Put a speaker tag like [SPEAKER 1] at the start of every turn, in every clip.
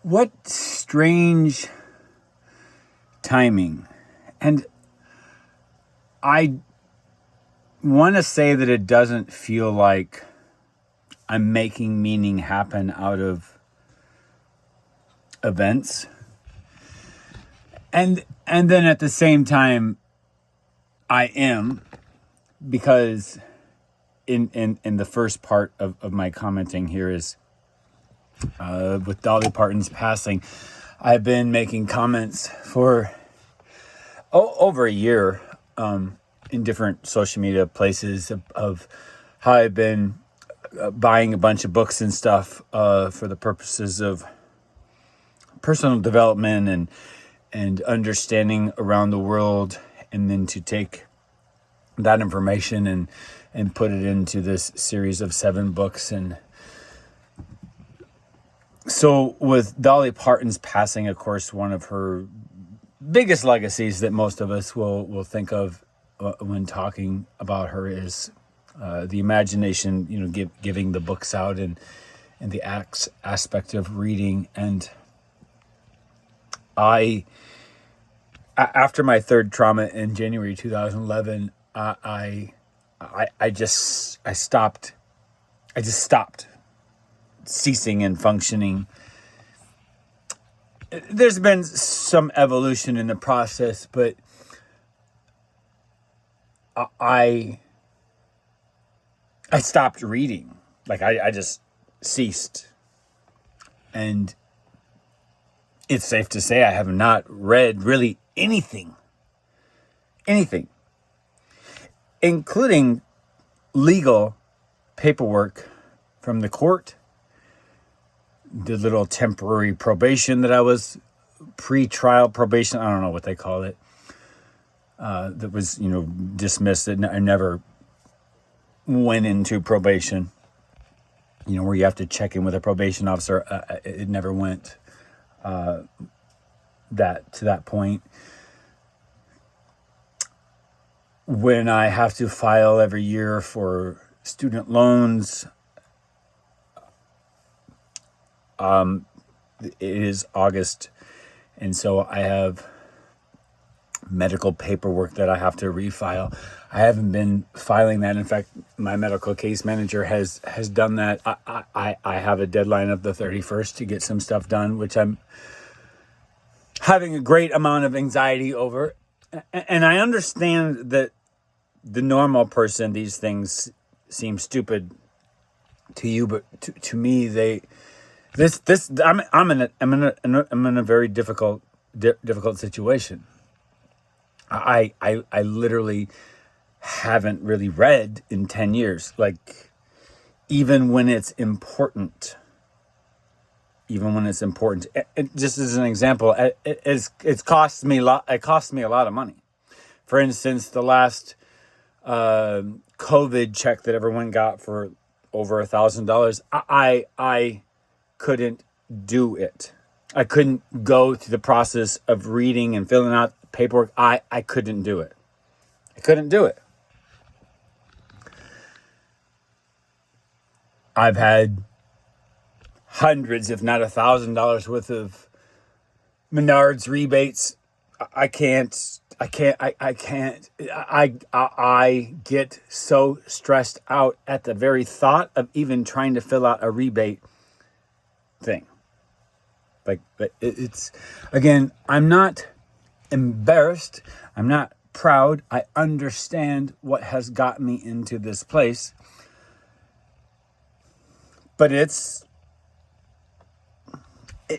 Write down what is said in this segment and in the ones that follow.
[SPEAKER 1] What strange timing. And I want to say that it doesn't feel like I'm making meaning happen out of events. And then at the same time, I am, because in the first part of my commenting here is with Dolly Parton's passing, I've been making comments for over a year in different social media places of how I've been buying a bunch of books and stuff for the purposes of personal development and understanding around the world, and then to take that information and put it into this series of 7 books. And so with Dolly Parton's passing, of course, one of her biggest legacies that most of us will think of when talking about her is the imagination, giving the books out and the aspect of reading. And after my third trauma in January 2011, I just stopped ceasing and functioning. There's been some evolution in the process, but I stopped reading. Like I just ceased. And it's safe to say I have not read really anything, including legal paperwork from the court, the little temporary probation that I was, pre-trial probation, I don't know what they call it, that was, dismissed. I never went into probation, where you have to check in with a probation officer. It never went to that point. When I have to file every year for student loans, it is August, and so I have medical paperwork that I have to refile. I haven't been filing that. In fact, my medical case manager has done that. I have a deadline of the 31st to get some stuff done, which I'm having a great amount of anxiety over. And I understand that the normal person, these things seem stupid to you, but to me, I'm in a very difficult situation. I literally haven't really read in 10 years. Like, even when it's important. Just as an example, it costs me a lot. It costs me a lot of money. For instance, the last COVID check that everyone got for over $1,000, I couldn't do it. I couldn't go through the process of reading and filling out paperwork. I couldn't do it. I've had hundreds, if not $1,000 worth of Menards rebates. I get so stressed out at the very thought of even trying to fill out a rebate thing. Like, it's, again, I'm not embarrassed. I'm not proud. I understand what has gotten me into this place. But it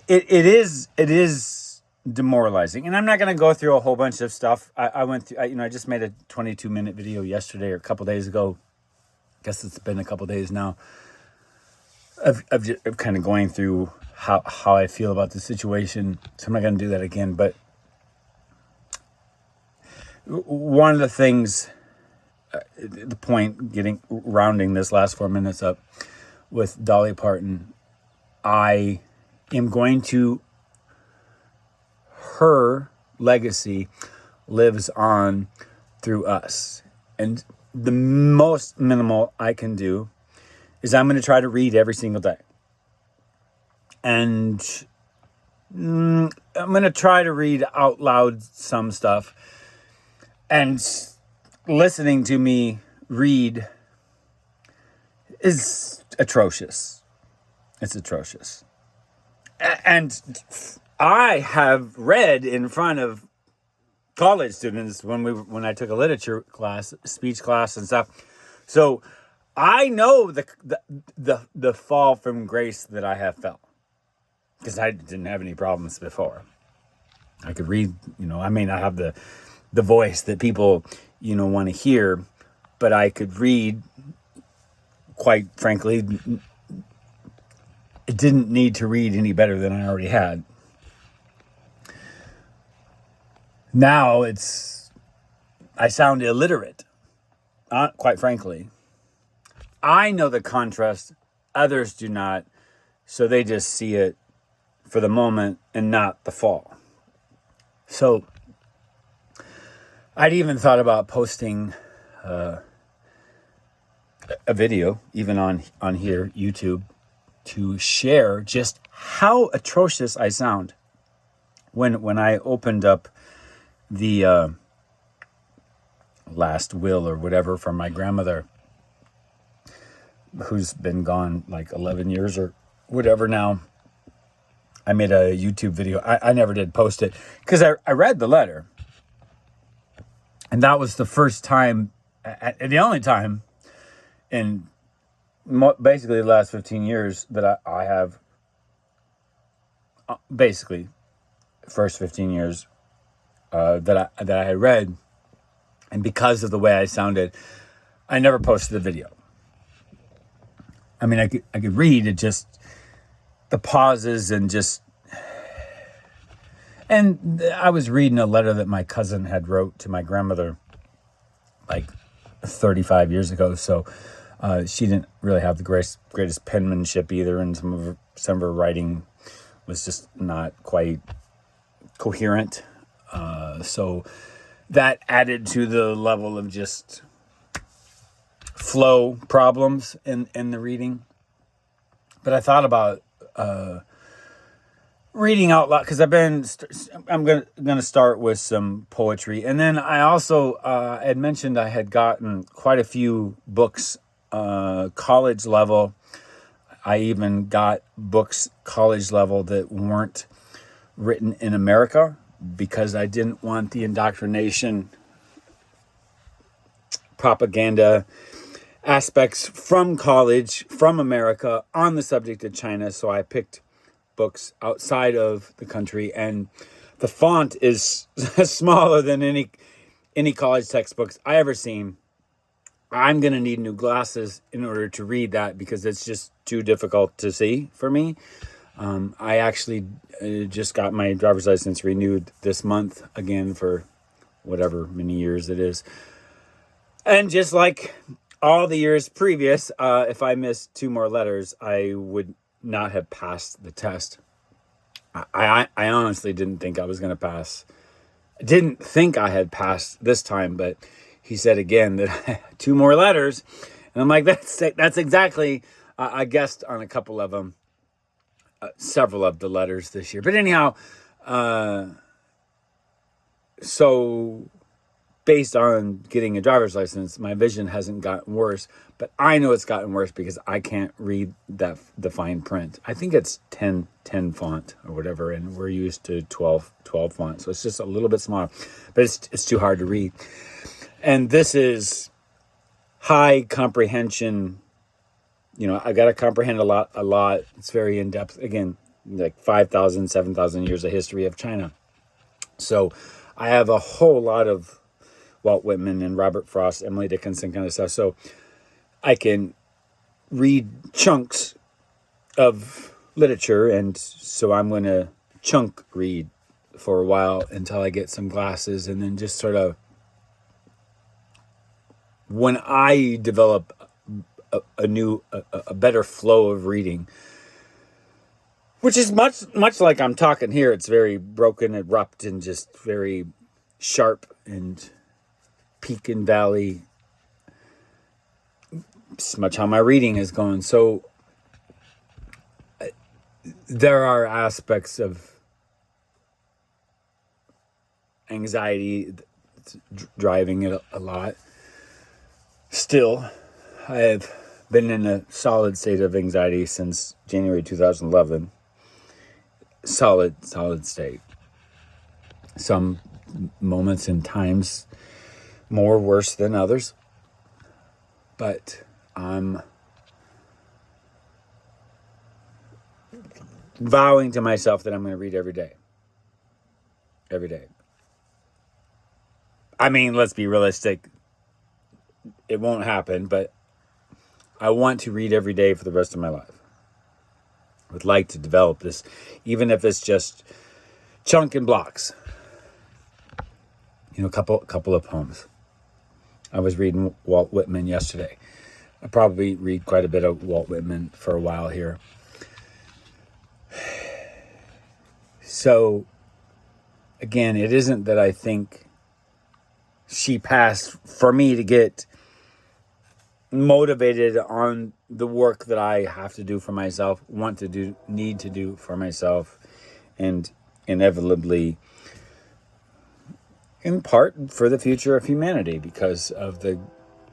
[SPEAKER 1] is demoralizing. And I'm not going to go through a whole bunch of stuff. I just made a 22-minute video yesterday or a couple days ago. I guess it's been a couple days now. Of kind of going through how I feel about the situation. So I'm not going to do that again. But one of the things, the point, rounding this last 4 minutes up with Dolly Parton, I am going to, her legacy lives on through us. And the most minimal I can do is I'm going to try to read every single day. And I'm going to try to read out loud some stuff. And listening to me read is atrocious. It's atrocious. And I have read in front of college students when I took a literature class, speech class and stuff. So I know the fall from grace that I have felt, because I didn't have any problems before. I could read, I may not have the voice that people, want to hear, but I could read. Quite frankly, it didn't need to read any better than I already had. Now I sound illiterate, quite frankly. I know the contrast, others do not, so they just see it for the moment and not the fall. So I'd even thought about posting a video, even on here, YouTube, to share just how atrocious I sound when I opened up the last will or whatever from my grandmother, who's been gone like 11 years or whatever now. I made a YouTube video. I never did post it because I read the letter. And that was the first time, and the only time in basically the last 15 years that I have, basically, first 15 years that I had read. And because of the way I sounded, I never posted the video. I mean, I could read it, just the pauses and I was reading a letter that my cousin had wrote to my grandmother like 35 years ago. So she didn't really have the greatest penmanship either. And some of her writing was just not quite coherent. So that added to the level of just flow problems in the reading. But I thought about reading out loud, because I'm gonna start with some poetry, and then I also had mentioned I had gotten quite a few books college level. I even got books college level that weren't written in America, because I didn't want the indoctrination propaganda aspects from college, from America, on the subject of China. So I picked books outside of the country, and the font is smaller than any college textbooks I ever seen. I'm going to need new glasses in order to read that, because it's just too difficult to see for me. I actually just got my driver's license renewed this month again for whatever many years it is. And just like all the years previous, if I missed 2 more letters, I would not have passed the test. I honestly didn't think I was going to pass. I didn't think I had passed this time, but he said again that I had 2 more letters. And I'm like, that's exactly, I guessed on a couple of them, several of the letters this year. But anyhow, so based on getting a driver's license, my vision hasn't gotten worse, but I know it's gotten worse because I can't read the fine print. I think it's 10 font or whatever, and we're used to 12 font, so it's just a little bit smaller, but it's too hard to read. And this is high comprehension. I got to comprehend a lot. It's very in-depth. Again, like 5,000, 7,000 years of history of China. So I have a whole lot of Walt Whitman and Robert Frost, Emily Dickinson kind of stuff. So I can read chunks of literature, and so I'm going to chunk read for a while until I get some glasses, and then just sort of, when I develop a better flow of reading, which is much like I'm talking here. It's very broken, abrupt, and just very sharp and peak and valley. It's much how my reading is going. So there are aspects of anxiety that's driving it a lot. Still, I have been in a solid state of anxiety since January 2011. Solid state. Some moments and times more worse than others. But I'm vowing to myself that I'm going to read every day. Every day. I mean, let's be realistic. It won't happen, but I want to read every day for the rest of my life. I would like to develop this, even if it's just chunk and blocks. A couple of poems. I was reading Walt Whitman yesterday. I probably read quite a bit of Walt Whitman for a while here. So, again, it isn't that I think she passed for me to get motivated on the work that I have to do for myself, need to do for myself, and inevitably, in part, for the future of humanity because of the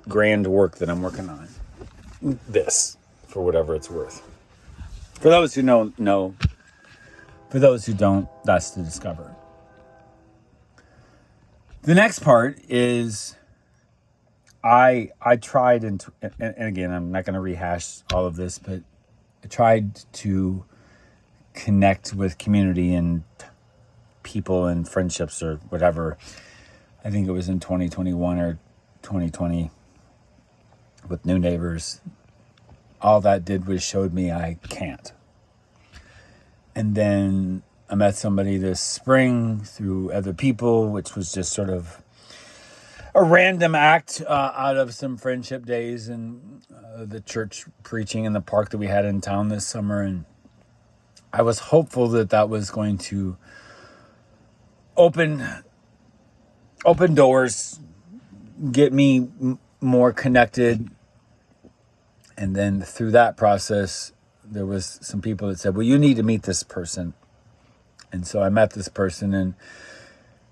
[SPEAKER 1] grand work that I'm working on. This, for whatever it's worth. For those who know. For those who don't, that's to discover. The next part is I tried, and again, I'm not going to rehash all of this, but I tried to connect with community and people and friendships or whatever. I think it was in 2021 or 2020 with new neighbors. All that did was showed me I can't. And then I met somebody this spring through other people, which was just sort of a random act out of some friendship days and the church preaching in the park that we had in town this summer. And I was hopeful that was going to open doors, get me more connected. And then through that process, there was some people that said, well, you need to meet this person. And so I met this person and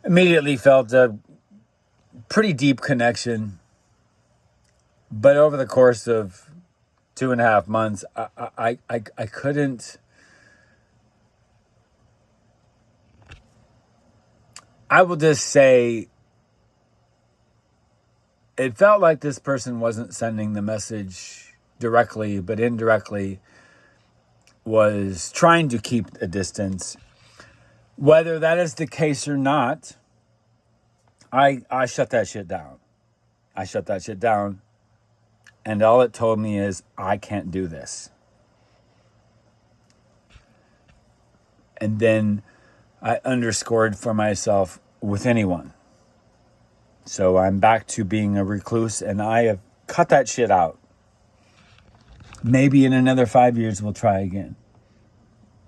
[SPEAKER 1] immediately felt a pretty deep connection. But over the course of 2.5 months, I couldn't. I will just say it felt like this person wasn't sending the message directly, but indirectly was trying to keep a distance. Whether that is the case or not, I shut that shit down. And all it told me is, I can't do this. And then I underscored for myself with anyone. So I'm back to being a recluse, and I have cut that shit out. Maybe in another 5 years we'll try again,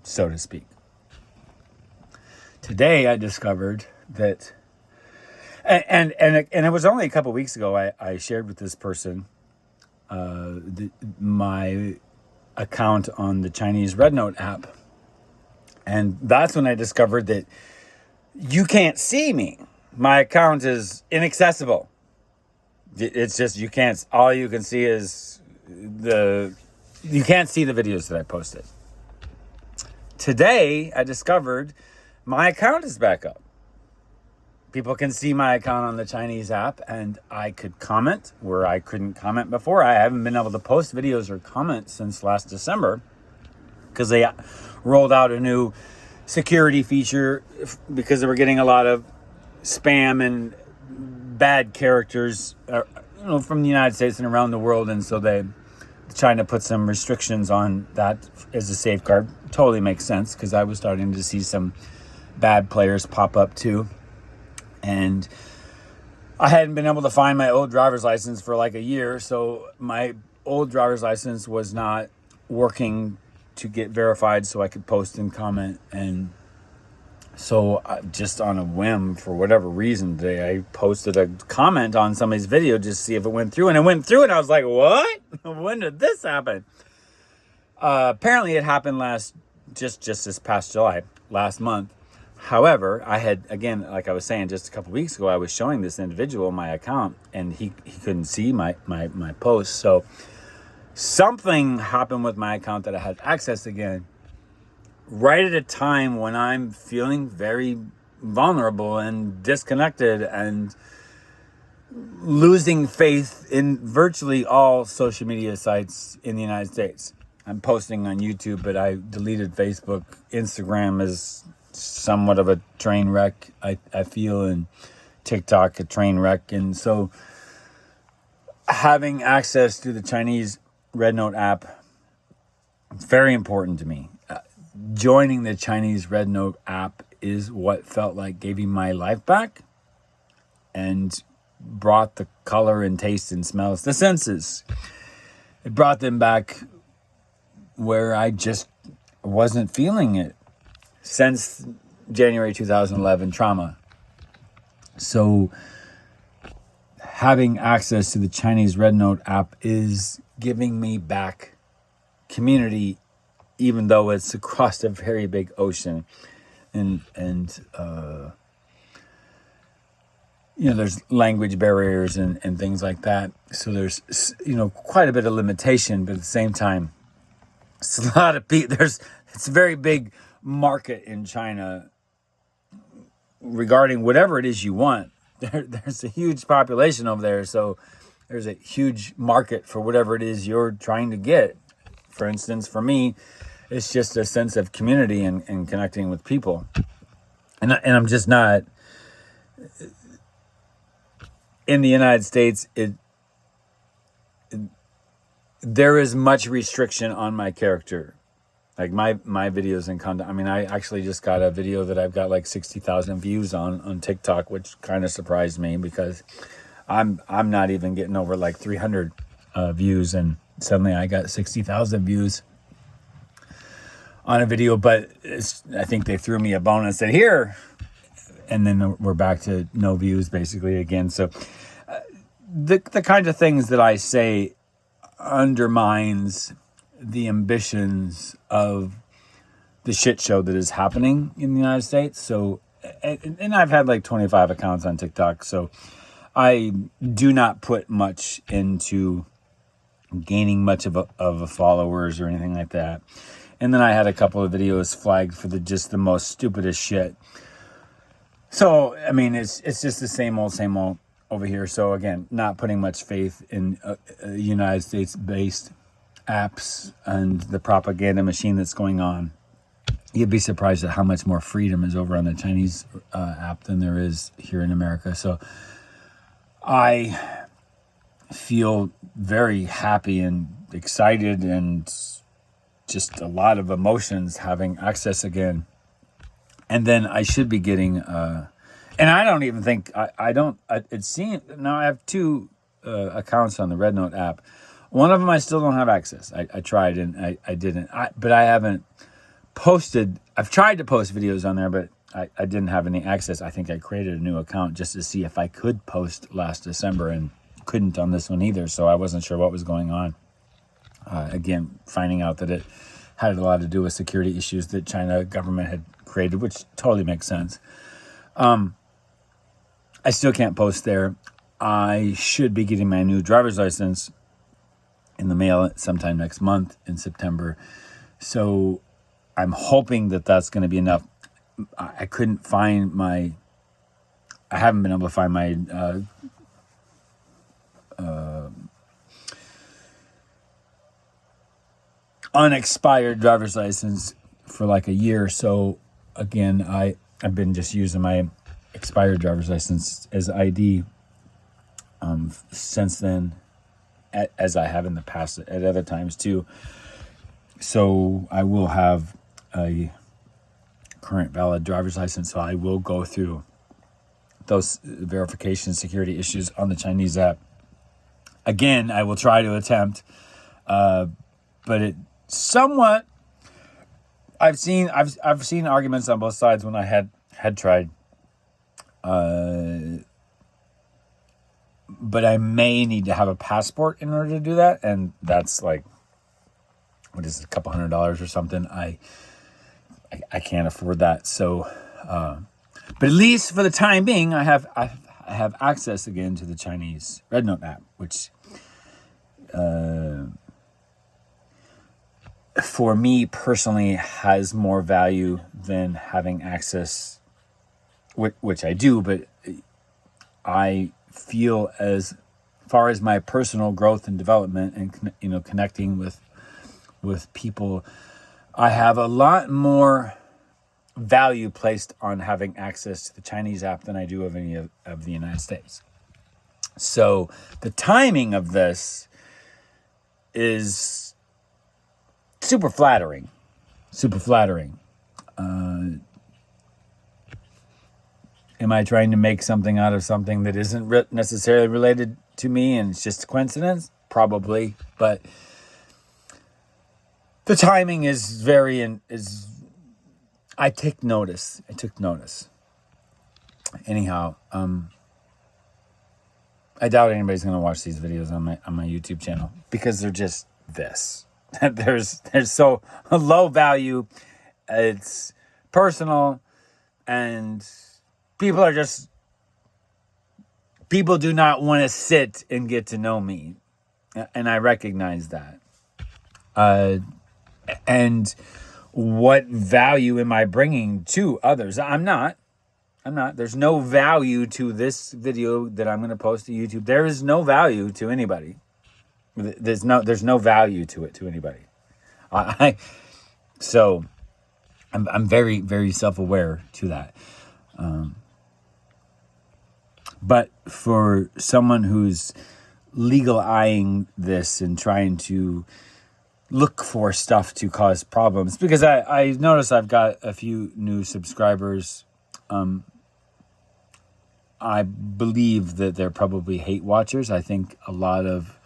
[SPEAKER 1] so to speak. Today I discovered that, and it was only a couple weeks ago I shared with this person my account on the Chinese rednote app. And that's when I discovered that you can't see me. My account is inaccessible. It's just, you can't, all you can see is you can't see the videos that I posted. Today, I discovered my account is back up. People can see my account on the Chinese app, and I could comment where I couldn't comment before. I haven't been able to post videos or comment since last December because they rolled out a new security feature because they were getting a lot of spam and bad characters from the United States and around the world, and so they're trying to put some restrictions on that as a safeguard. Totally makes sense because I was starting to see some bad players pop up too. And I hadn't been able to find my old driver's license for like a year, so my old driver's license was not working to get verified so I could post and comment. And so just on a whim, for whatever reason today, I posted a comment on somebody's video just to see if it went through, and it went through, and I was like, what? When did this happen? Apparently it happened just this past July, last month. However, I had, again, like I was saying just a couple weeks ago, I was showing this individual my account, and he couldn't see my posts. So something happened with my account that I had access again, right at a time when I'm feeling very vulnerable and disconnected and losing faith in virtually all social media sites in the United States. I'm posting on YouTube, but I deleted Facebook. Instagram is somewhat of a train wreck, I feel, and TikTok a train wreck. And so having access to the Chinese rednote app, it's very important to me. Joining the Chinese rednote app is what felt like giving my life back and brought the color and taste and smells, the senses. It brought them back where I just wasn't feeling it since January 2011 trauma. So having access to the Chinese rednote app is giving me back community, even though it's across a very big ocean. And there's language barriers and things like that. So there's, quite a bit of limitation, but at the same time, it's a lot of people. It's a very big market in China regarding whatever it is you want. There's a huge population over there. So there's a huge market for whatever it is you're trying to get. For instance, for me, it's just a sense of community and connecting with people. And I'm just not... In the United States, there is much restriction on my character. Like my videos and content. I mean, I actually just got a video that I've got like 60,000 views on TikTok, which kind of surprised me because I'm not even getting over like 300 views, and suddenly I got 60,000 views on a video. But I think they threw me a bone and said, here. And then we're back to no views basically again. So the kind of things that I say undermines the ambitions of the shit show that is happening in the United States. So, and I've had like 25 accounts on TikTok. So I do not put much into gaining much of a followers or anything like that. And then I had a couple of videos flagged for just the most stupidest shit. So, I mean, it's just the same old over here. So, again, not putting much faith in United States-based apps and the propaganda machine that's going on. You'd be surprised at how much more freedom is over on the Chinese app than there is here in America. So, I feel very happy and excited and just a lot of emotions having access again. And then I should be getting, and I don't even think, it seems, now I have two accounts on the rednote app. One of them I still don't have access. I tried and I didn't. But I haven't posted, I've tried to post videos on there, but I didn't have any access. I think I created a new account just to see if I could post last December and couldn't on this one either. So I wasn't sure what was going on. Again, finding out that it had a lot to do with security issues that China government had created, which totally makes sense. I still can't post there. I should be getting my new driver's license in the mail sometime next month in September. So I'm hoping that that's going to be enough. I haven't been able to find my unexpired driver's license for like a year. So again, I've been just using my expired driver's license as ID since then, as I have in the past at other times too. So I will have a current valid driver's license. So I will go through those verification security issues on the Chinese app. Again, I will try to attempt, but it somewhat. I've seen arguments on both sides when I had tried, but I may need to have a passport in order to do that, and that's like, what is it, a couple $100 or something? I can't afford that, so But at least for the time being, I have access again to the Chinese rednote app, which for me personally has more value than having access, which I do, but I feel as far as my personal growth and development and connecting with people, I have a lot more value placed on having access to the Chinese app than I do of any of the United States. So the timing of this is super flattering. Am I trying to make something out of something that isn't necessarily related to me and it's just a coincidence? Probably, but the timing is I took notice. Anyhow, I doubt anybody's going to watch these videos on my YouTube channel because they're just this. There's so low value. It's personal, and people do not want to sit and get to know me, and I recognize that. And what value am I bringing to others? I'm not. There's no value to this video that I'm going to post to YouTube. There is no value to anybody. There's no value to it to anybody. So I'm very, very self-aware to that. But for someone who's legal-eyeing this and trying to look for stuff to cause problems, because I notice I've got a few new subscribers. I believe that they're probably hate watchers. I think a lot of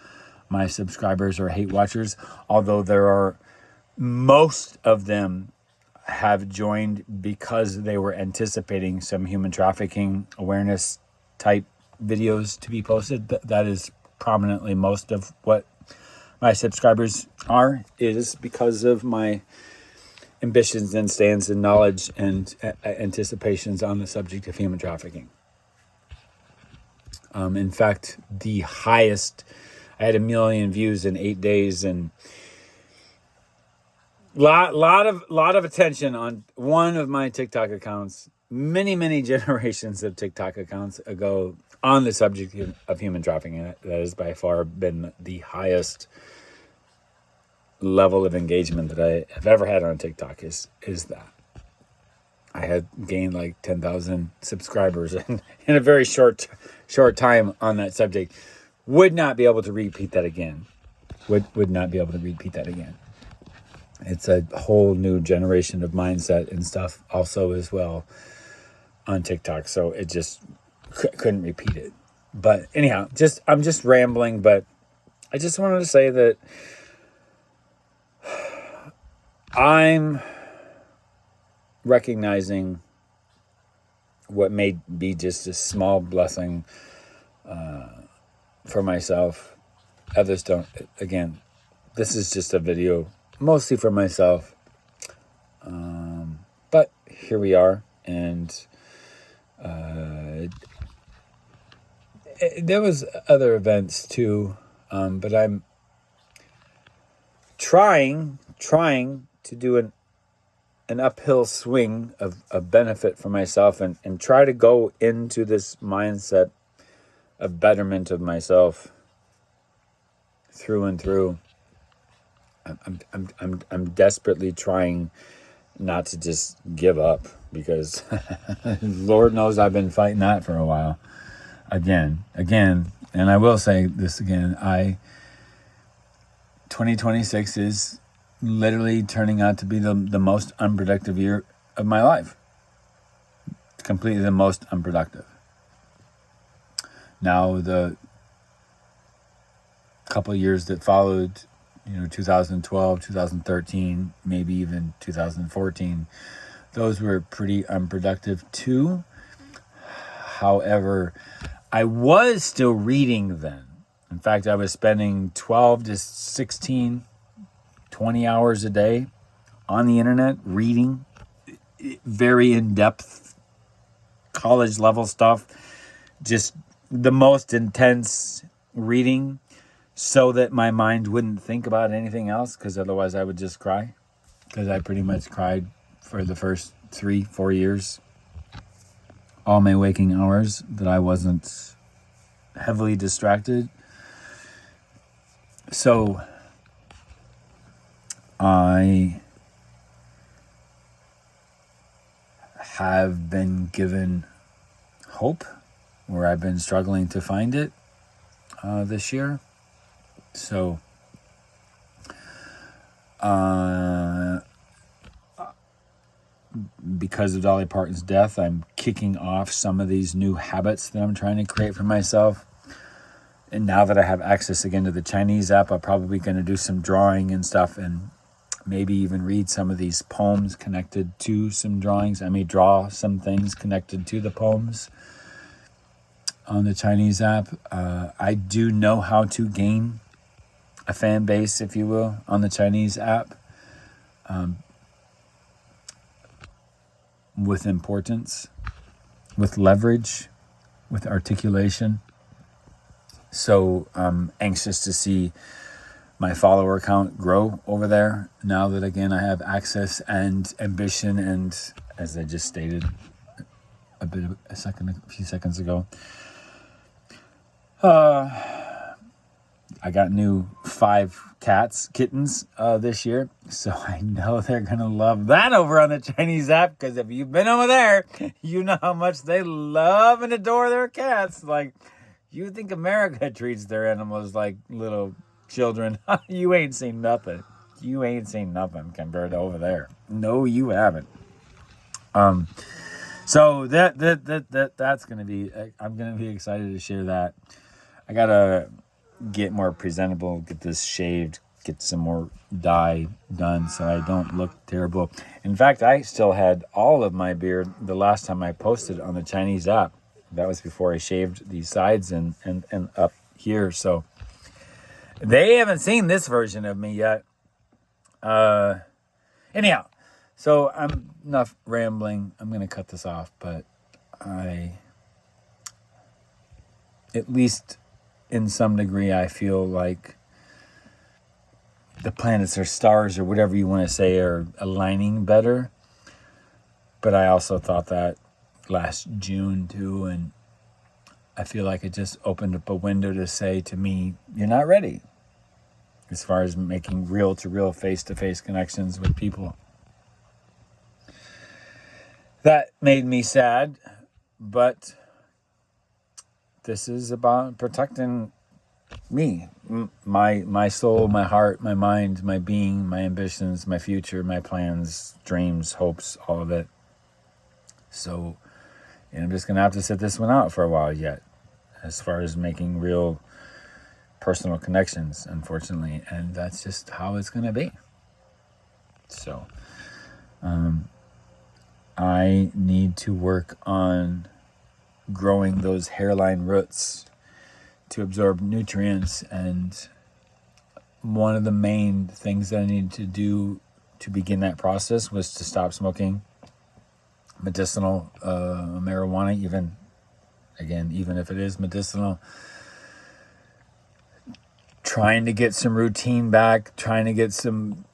[SPEAKER 1] my subscribers are hate watchers, although most of them have joined because they were anticipating some human trafficking awareness type videos to be posted. That is prominently most of what my subscribers is because of my ambitions and stands and knowledge and anticipations on the subject of human trafficking. In fact, the highest, I had 1 million views in 8 days, and lot of attention on one of my TikTok accounts, many generations of TikTok accounts ago, on the subject of human trafficking. That has by far been the highest level of engagement that I have ever had on TikTok is that. I had gained like 10,000 subscribers in a very short time on that subject. Would not be able to repeat that again. Would not be able to repeat that again. It's a whole new generation of mindset and stuff also as well on TikTok. So it just couldn't repeat it. But anyhow, I'm just rambling, but I just wanted to say that I'm recognizing what may be just a small blessing for myself. Others don't. Again, this is just a video mostly for myself. But here we are. And there was other events too. But I'm trying to do an uphill swing of benefit for myself and try to go into this mindset of betterment of myself through and through. I'm desperately trying not to just give up, because Lord knows I've been fighting that for a while. Again, and I will say this again, 2026 is literally turning out to be the most unproductive year of my life. Completely the most unproductive. Now, the couple of years that followed, 2012, 2013, maybe even 2014, those were pretty unproductive too. However, I was still reading then. In fact, I was spending 12 to 16, 20 hours a day on the internet reading very in-depth college level stuff, just the most intense reading so that my mind wouldn't think about anything else, because otherwise I would just cry, because I pretty much cried for the first 3-4 years, all my waking hours, that I wasn't heavily distracted. So I have been given hope where I've been struggling to find it this year. So because of Dolly Parton's death, I'm kicking off some of these new habits that I'm trying to create for myself. And now that I have access again to the Chinese app, I'm probably going to do some drawing and stuff, and maybe even read some of these poems connected to some drawings. I may draw some things connected to the poems on the Chinese app. I do know how to gain a fan base, if you will, on the Chinese app, with importance, with leverage, with articulation. So I'm anxious to see my follower count grow over there now that, again, I have access and ambition. And as I just stated a few seconds ago, I got new 5 kittens this year. So I know they're going to love that over on the Chinese app, because if you've been over there, you know how much they love and adore their cats. Like, you think America treats their animals like little children. You ain't seen nothing. You ain't seen nothing compared to over there. No, you haven't. So that's going to be, I'm going to be excited to share that. I got to get more presentable, get this shaved, get some more dye done so I don't look terrible. In fact, I still had all of my beard the last time I posted on the Chinese app. That was before I shaved the sides and up here. So they haven't seen this version of me yet. Anyhow, so I'm enough rambling. I'm going to cut this off, but at least in some degree, I feel like the planets or stars or whatever you want to say are aligning better. But I also thought that last June too, and I feel like it just opened up a window to say to me, you're not ready as far as making real-to-real, face-to-face connections with people. That made me sad, but this is about protecting me, my soul, my heart, my mind, my being, my ambitions, my future, my plans, dreams, hopes, all of it. So, I'm just going to have to sit this one out for a while yet, as far as making real personal connections, unfortunately. And that's just how it's going to be. So, I need to work on growing those hairline roots to absorb nutrients. And one of the main things that I needed to do to begin that process was to stop smoking medicinal marijuana, even if it is medicinal. Trying to get some routine back, trying to get some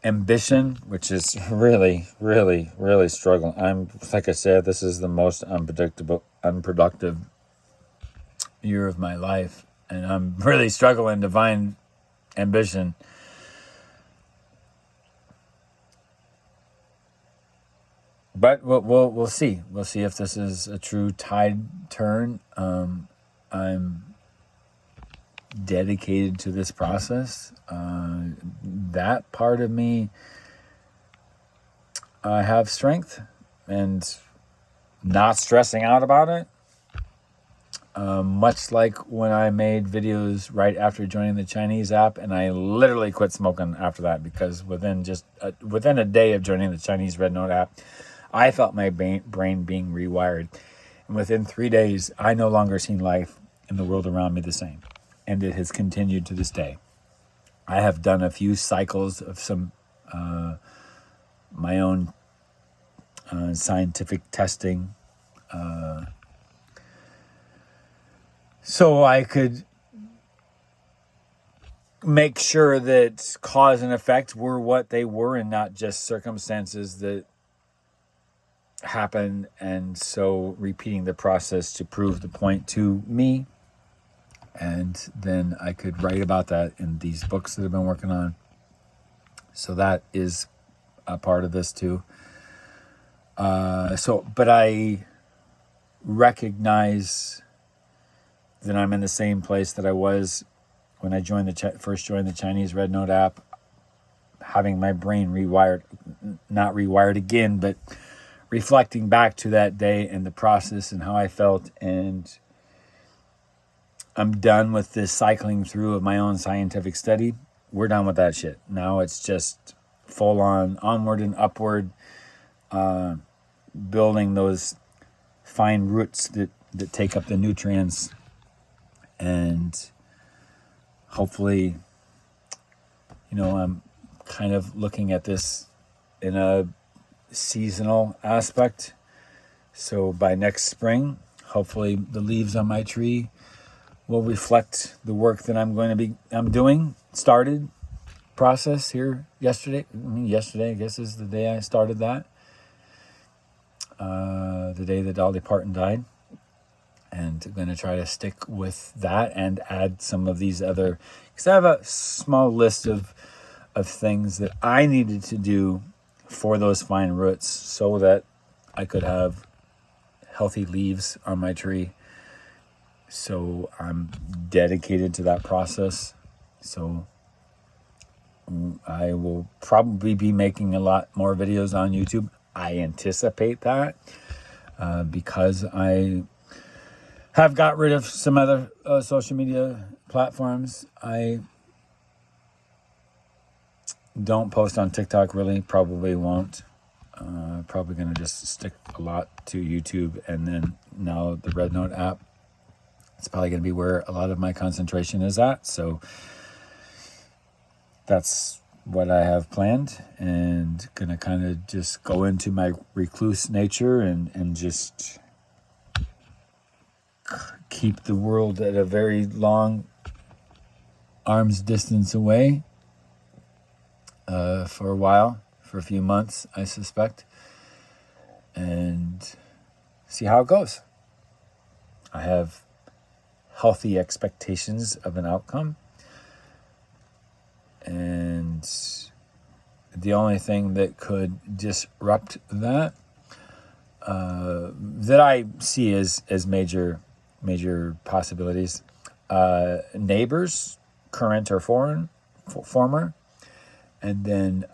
[SPEAKER 1] ambition, which is really, really, really struggling. Like I said, this is the most unproductive year of my life, and I'm really struggling to find ambition. But we'll see. We'll see if this is a true tide turn. I'm dedicated to this process. That part of me, I have strength and not stressing out about it. Much like when I made videos right after joining the Chinese app, and I literally quit smoking after that, because within a day of joining the Chinese rednote app, I felt my brain being rewired. And within 3 days, I no longer seen life and the world around me the same. And it has continued to this day. I have done a few cycles of some my own scientific testing so I could make sure that cause and effect were what they were and not just circumstances that happened. And so repeating the process to prove the point to me. And then I could write about that in these books that I've been working on. So that is a part of this too. But I recognize that I'm in the same place that I was when I first joined the Chinese rednote app, having my brain rewired, not rewired again, but reflecting back to that day and the process and how I felt. And I'm done with this cycling through of my own scientific study. We're done with that shit. Now it's just full on onward and upward, building those fine roots that take up the nutrients. And hopefully, I'm kind of looking at this in a seasonal aspect. So by next spring, hopefully the leaves on my tree will reflect the work that I'm doing. Started process here yesterday. Yesterday, I guess, is the day I started that. The day that Dolly Parton died. And I'm going to try to stick with that and add some of these other, because I have a small list of things that I needed to do for those fine roots so that I could have healthy leaves on my tree. So I'm dedicated to that process. So I will probably be making a lot more videos on YouTube. I anticipate that because I have got rid of some other social media platforms. I don't post on TikTok, really. Probably won't. Probably going to just stick a lot to YouTube, and then now the rednote app. It's probably going to be where a lot of my concentration is at. So that's what I have planned, and going to kind of just go into my recluse nature and just keep the world at a very long arm's distance away for a while, for a few months, I suspect, and see how it goes. I have healthy expectations of an outcome, and the only thing that could disrupt that that I see as major possibilities, neighbors, current or former, and then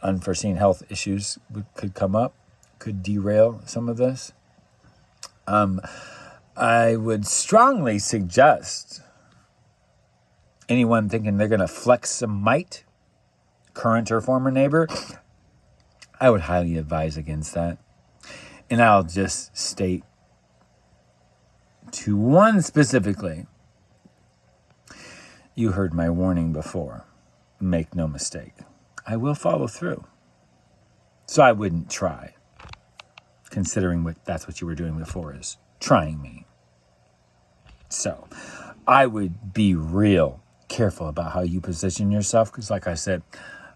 [SPEAKER 1] unforeseen health issues could come up, could derail some of this. I would strongly suggest anyone thinking they're going to flex some might, current or former neighbor, I would highly advise against that. And I'll just state to one specifically, you heard my warning before. Make no mistake. I will follow through. So I wouldn't try, considering that's what you were doing before, is trying me. So I would be real careful about how you position yourself, because like I said,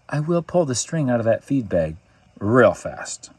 [SPEAKER 1] I will pull the string out of that feed bag real fast.